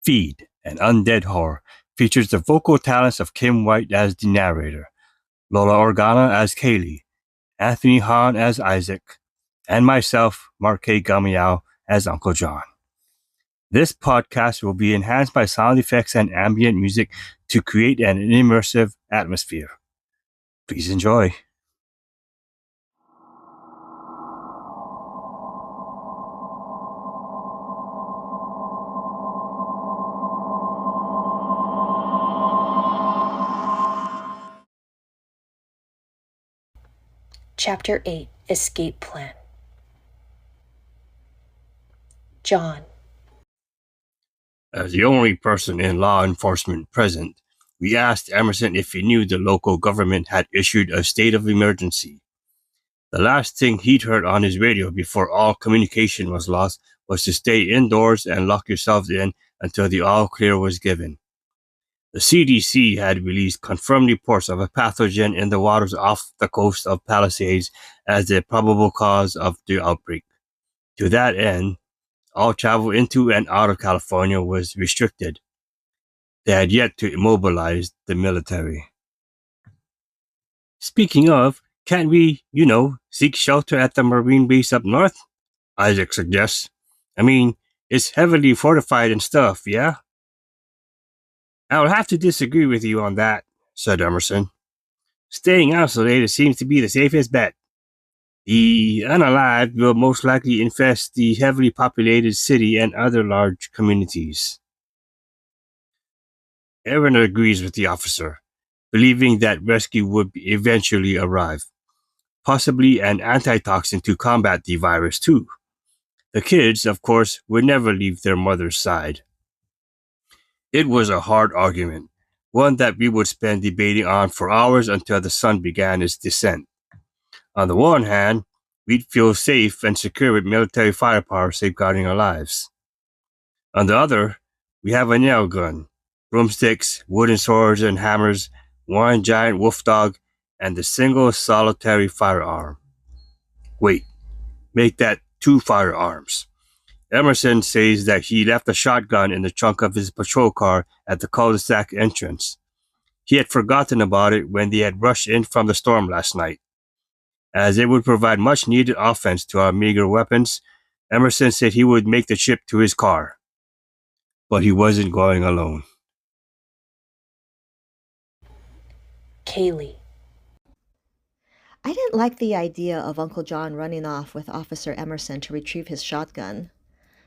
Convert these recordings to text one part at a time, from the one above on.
Feed, an Undead horror, features the vocal talents of Kim White as the narrator, Lola Organa as Kaylee, Anthony Hahn as Isaac, and myself, Mark K. Gamiao, as Uncle John. This podcast will be enhanced by sound effects and ambient music to create an immersive atmosphere. Please enjoy. Chapter 8, Escape Plan. John. As the only person in law enforcement present, we asked Emerson if he knew the local government had issued a state of emergency. The last thing he'd heard on his radio before all communication was lost was to stay indoors and lock yourselves in until the all clear was given. The CDC had released confirmed reports of a pathogen in the waters off the coast of Palisades as the probable cause of the outbreak. To that end, all travel into and out of California was restricted. They had yet to immobilize the military. Speaking of, can't we, seek shelter at the Marine base up north? Isaac suggests. I mean, it's heavily fortified and stuff, yeah? I'll have to disagree with you on that, said Emerson. Staying isolated seems to be the safest bet. The unalived will most likely infest the heavily populated city and other large communities. Erin agrees with the officer, believing that rescue would eventually arrive. Possibly an antitoxin to combat the virus too. The kids, of course, would never leave their mother's side. It was a hard argument, one that we would spend debating on for hours until the sun began its descent. On the one hand, we'd feel safe and secure with military firepower safeguarding our lives. On the other, we have a nail gun, broomsticks, wooden swords and hammers, one giant wolf dog, and the single solitary firearm. Wait, make that 2 firearms. Emerson says that he left a shotgun in the trunk of his patrol car at the cul-de-sac entrance. He had forgotten about it when they had rushed in from the storm last night. As it would provide much-needed offense to our meager weapons, Emerson said he would make the trip to his car. But he wasn't going alone. Kaylee. I didn't like the idea of Uncle John running off with Officer Emerson to retrieve his shotgun.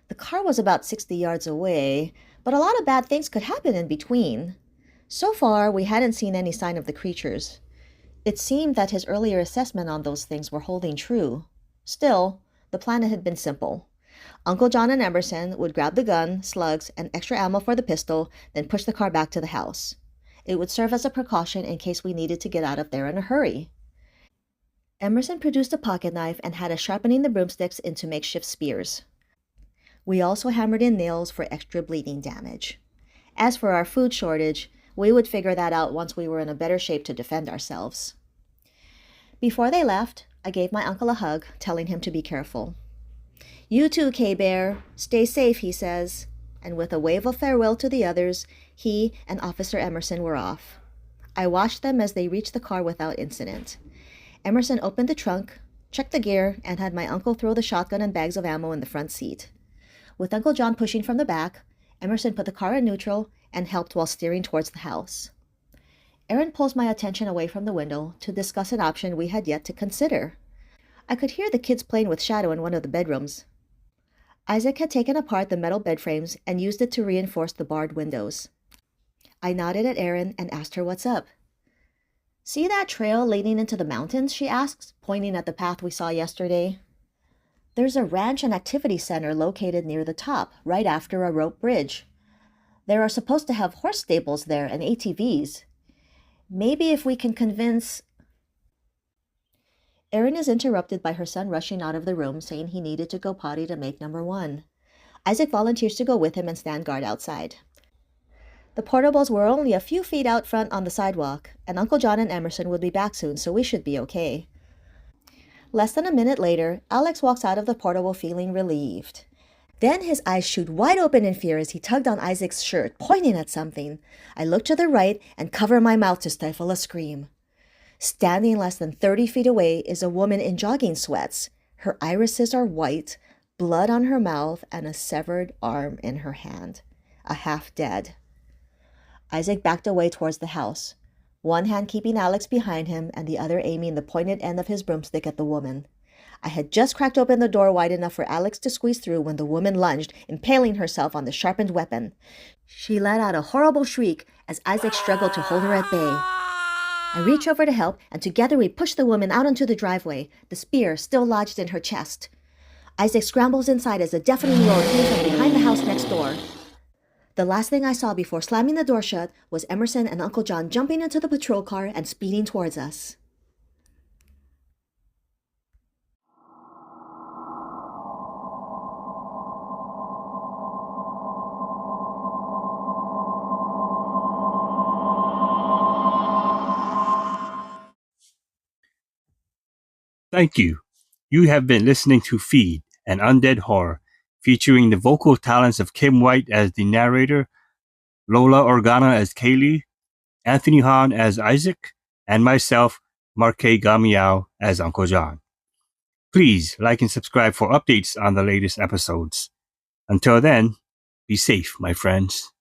The car was about 60 yards away, but a lot of bad things could happen in between. So far, we hadn't seen any sign of the creatures. It seemed that his earlier assessment on those things were holding true. Still, the plan had been simple. Uncle John and Emerson would grab the gun, slugs, and extra ammo for the pistol, then push the car back to the house. It would serve as a precaution in case we needed to get out of there in a hurry. Emerson produced a pocket knife and had us sharpening the broomsticks into makeshift spears. We also hammered in nails for extra bleeding damage. As for our food shortage, we would figure that out once we were in a better shape to defend ourselves. Before they left, I gave my uncle a hug, telling him to be careful. "You too, K-Bear. Stay safe," he says. And with a wave of farewell to the others, he and Officer Emerson were off. I watched them as they reached the car without incident. Emerson opened the trunk, checked the gear, and had my uncle throw the shotgun and bags of ammo in the front seat. With Uncle John pushing from the back, Emerson put the car in neutral and helped while steering towards the house. Erin pulls my attention away from the window to discuss an option we had yet to consider. I could hear the kids playing with Shadow in one of the bedrooms. Isaac had taken apart the metal bed frames and used it to reinforce the barred windows. I nodded at Erin and asked her what's up. "See that trail leading into the mountains?" she asked, pointing at the path we saw yesterday. "There's a ranch and activity center located near the top, right after a rope bridge. There are supposed to have horse stables there and ATVs. Maybe if we can convince..." Erin is interrupted by her son rushing out of the room, saying he needed to go potty to make number 1. Isaac volunteers to go with him and stand guard outside. The portables were only a few feet out front on the sidewalk, and Uncle John and Emerson would be back soon, so we should be okay. Less than a minute later, Alex walks out of the portable feeling relieved. Then his eyes shoot wide open in fear as he tugged on Isaac's shirt, pointing at something. I look to the right and cover my mouth to stifle a scream. Standing less than 30 feet away is a woman in jogging sweats. Her irises are white, blood on her mouth, and a severed arm in her hand. A half dead. Isaac backed away towards the house, one hand keeping Alex behind him and the other aiming the pointed end of his broomstick at the woman. I had just cracked open the door wide enough for Alex to squeeze through when the woman lunged, impaling herself on the sharpened weapon. She let out a horrible shriek as Isaac struggled to hold her at bay. I reach over to help, and together we push the woman out onto the driveway, the spear still lodged in her chest. Isaac scrambles inside as a deafening roar came from behind the house next door. The last thing I saw before slamming the door shut was Emerson and Uncle John jumping into the patrol car and speeding towards us. Thank you. You have been listening to Feed, an Undead Horror, featuring the vocal talents of Kim White as the narrator, Lola Organa as Kaylee, Anthony Hahn as Isaac, and myself, Marque Gamiao, as Uncle John. Please like and subscribe for updates on the latest episodes. Until then, be safe, my friends.